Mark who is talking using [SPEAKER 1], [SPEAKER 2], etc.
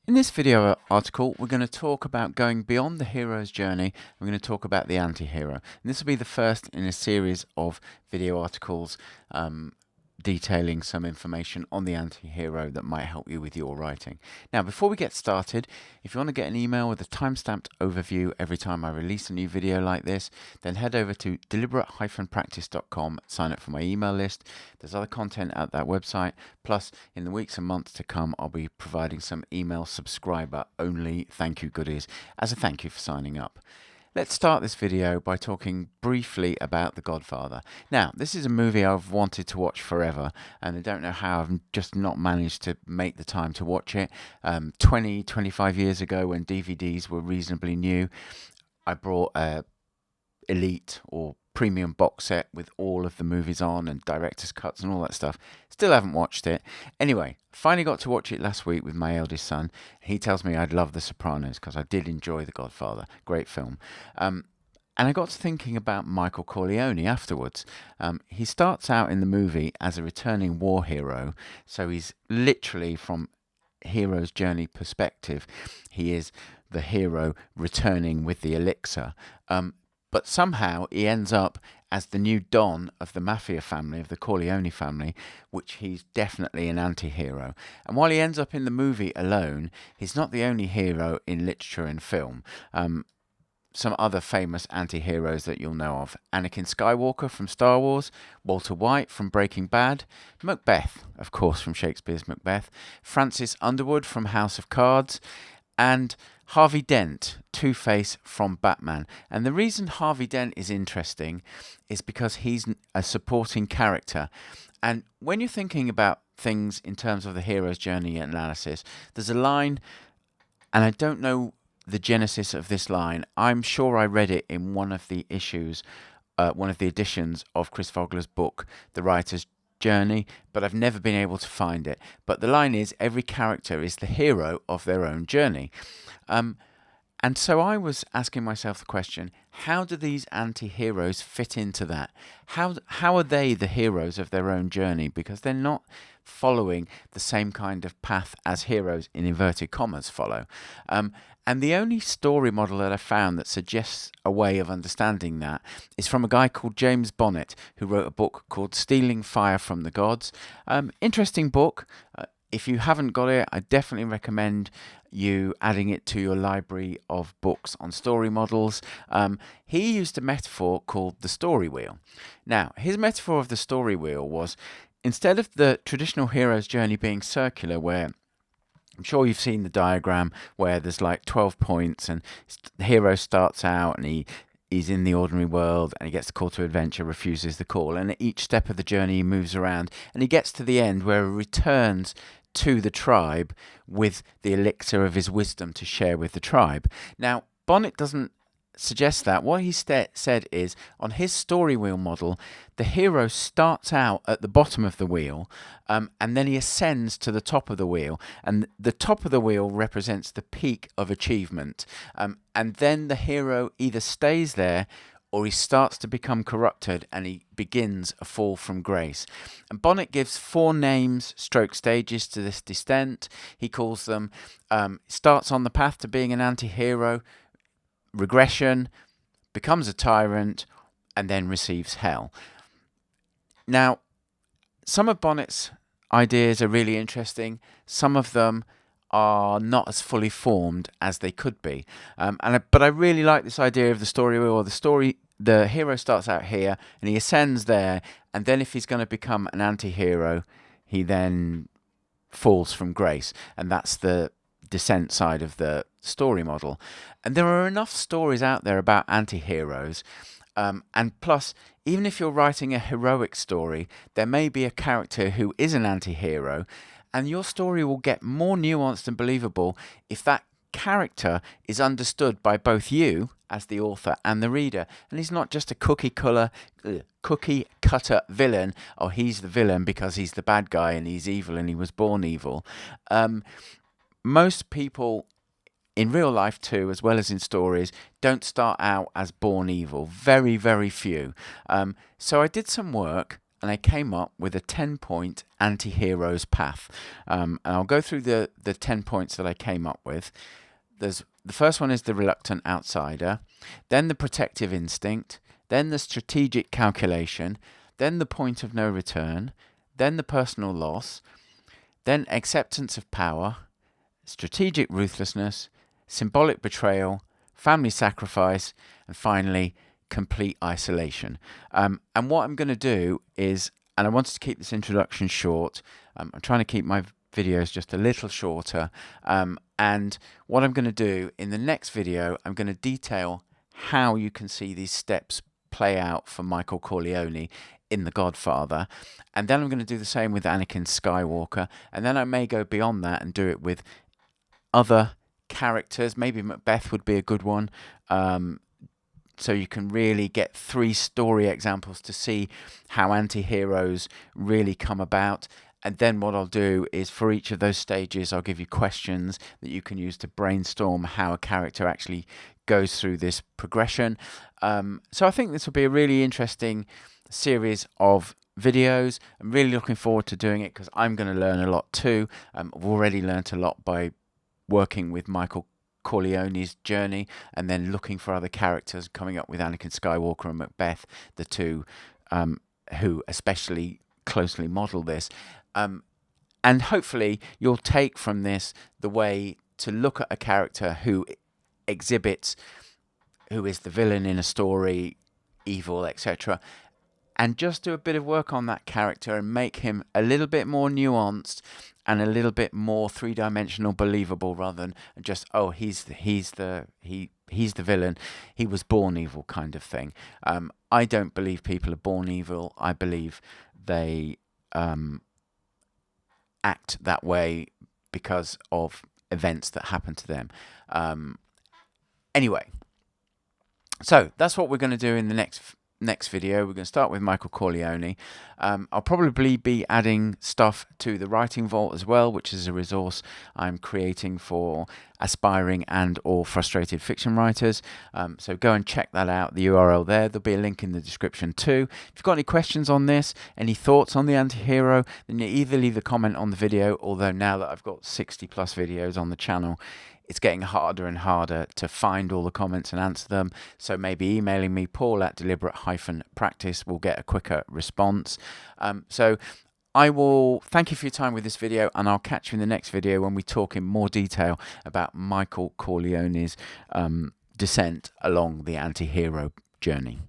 [SPEAKER 1] In this video article, we're going to talk about going beyond the hero's journey. We're going to talk about the anti-hero. And this will be the first in a series of video articles detailing some information on the anti-hero that might help you with your writing. Now, before we get started, if you want to get an email with a timestamped overview every time I release a new video like this, then head over to deliberate-practice.com, sign up for my email list. There's other content at that website. Plus, in the weeks and months to come, I'll be providing some email subscriber only thank you goodies as a thank you for signing up. Let's start this video by talking briefly about The Godfather. Now, this is a movie I've wanted to watch forever, and I don't know how I've just not managed to make the time to watch it. 25 years ago, when DVDs were reasonably new, I brought a Elite or premium box set with all of the movies on and director's cuts and all that stuff. Still haven't watched it. Anyway, finally got to watch it last week with my eldest son. He tells me I'd love The Sopranos because I did enjoy The Godfather. Great film. And I got to thinking about Michael Corleone afterwards. He starts out in the movie as a returning war hero, so he's literally from hero's journey perspective. He is the hero returning with the elixir. But somehow he ends up as the new Don of the mafia family, of the Corleone family, which he's definitely an anti-hero. And while he ends up in the movie alone, he's not the only hero in literature and film. Some other famous anti-heroes that you'll know of: Anakin Skywalker from Star Wars, Walter White from Breaking Bad, Macbeth, of course, from Shakespeare's Macbeth, Francis Underwood from House of Cards, and Harvey Dent, Two-Face from Batman. And the reason Harvey Dent is interesting is because he's a supporting character. And when you're thinking about things in terms of the hero's journey analysis, there's a line, and I don't know the genesis of this line. I'm sure I read it in one of the issues, one of the editions of Chris Vogler's book, The Writer's Journey, but I've never been able to find it. But the line is, every character is the hero of their own journey. And so I was asking myself the question, how do these anti-heroes fit into that? How are they the heroes of their own journey? Because they're not following the same kind of path as heroes, in inverted commas, follow. And the only story model that I found that suggests a way of understanding that is from a guy called James Bonnet, who wrote a book called Stealing Fire from the Gods. Interesting book. If you haven't got it, I definitely recommend you adding it to your library of books on story models. He used a metaphor called the story wheel. Now, his metaphor of the story wheel was, instead of the traditional hero's journey being circular, where I'm sure you've seen the diagram where there's like 12 points and the hero starts out and he's in the ordinary world and he gets the call to adventure, refuses the call, and at each step of the journey he moves around and he gets to the end where he returns to the tribe with the elixir of his wisdom to share with the tribe. Now, Bonnet doesn't suggest that. What he said is, on his story wheel model, the hero starts out at the bottom of the wheel, and then he ascends to the top of the wheel, and the top of the wheel represents the peak of achievement, and then the hero either stays there or he starts to become corrupted and he begins a fall from grace. And Bonnet gives 4 names, stroke stages to this descent. He calls them, starts on the path to being an anti-hero, regression, becomes a tyrant, and then receives hell. Now, some of Bonnet's ideas are really interesting. Some of them are not as fully formed as they could be. But I really like this idea of the story wheel. The hero starts out here and he ascends there, and then if he's going to become an anti-hero, he then falls from grace, and that's the descent side of the story model. And there are enough stories out there about anti-heroes, and plus, even if you're writing a heroic story, there may be a character who is an anti-hero, and your story will get more nuanced and believable if that character is understood by both you as the author and the reader, and he's not just a cookie cutter villain. Oh, he's the villain because he's the bad guy and he's evil and he was born evil. Most people in real life too, as well as in stories, don't start out as born evil. Very, very few. So I did some work and I came up with a 10-point anti-hero's path. And I'll go through the 10 points that I came up with. The first one is the reluctant outsider, then the protective instinct, then the strategic calculation, then the point of no return, then the personal loss, then acceptance of power, strategic ruthlessness, symbolic betrayal, family sacrifice, and finally, complete isolation. And what I'm going to do is, and I wanted to keep this introduction short, I'm trying to keep my videos just a little shorter, and what I'm going to do in the next video, I'm going to detail how you can see these steps play out for Michael Corleone in The Godfather, and then I'm going to do the same with Anakin Skywalker, and then I may go beyond that and do it with other characters. Maybe Macbeth would be a good one, so you can really get 3 story examples to see how anti-heroes really come about. And then what I'll do is, for each of those stages, I'll give you questions that you can use to brainstorm how a character actually goes through this progression. So I think this will be a really interesting series of videos. I'm really looking forward to doing it because I'm going to learn a lot too. I've already learnt a lot by working with Michael Corleone's journey and then looking for other characters, coming up with Anakin Skywalker and Macbeth, the two who especially closely model this. And hopefully you'll take from this the way to look at a character who exhibits who is the villain in a story, evil, etc., and just do a bit of work on that character and make him a little bit more nuanced and a little bit more 3-dimensional, believable, rather than just, oh, he's the villain, he was born evil kind of thing. I don't believe people are born evil. I believe they act that way because of events that happen to them. Anyway, so that's what we're going to do in the next video. We're going to start with Michael Corleone. I'll probably be adding stuff to the Writing Vault as well, which is a resource I'm creating for aspiring and or frustrated fiction writers. So go and check that out, the URL there. There'll be a link in the description too. If you've got any questions on this, any thoughts on the anti-hero, then you either leave a comment on the video, although now that I've got 60 plus videos on the channel, it's getting harder and harder to find all the comments and answer them. So maybe emailing me, paul@deliberate-practice, will get a quicker response. So I will thank you for your time with this video, and I'll catch you in the next video when we talk in more detail about Michael Corleone's descent along the anti-hero journey.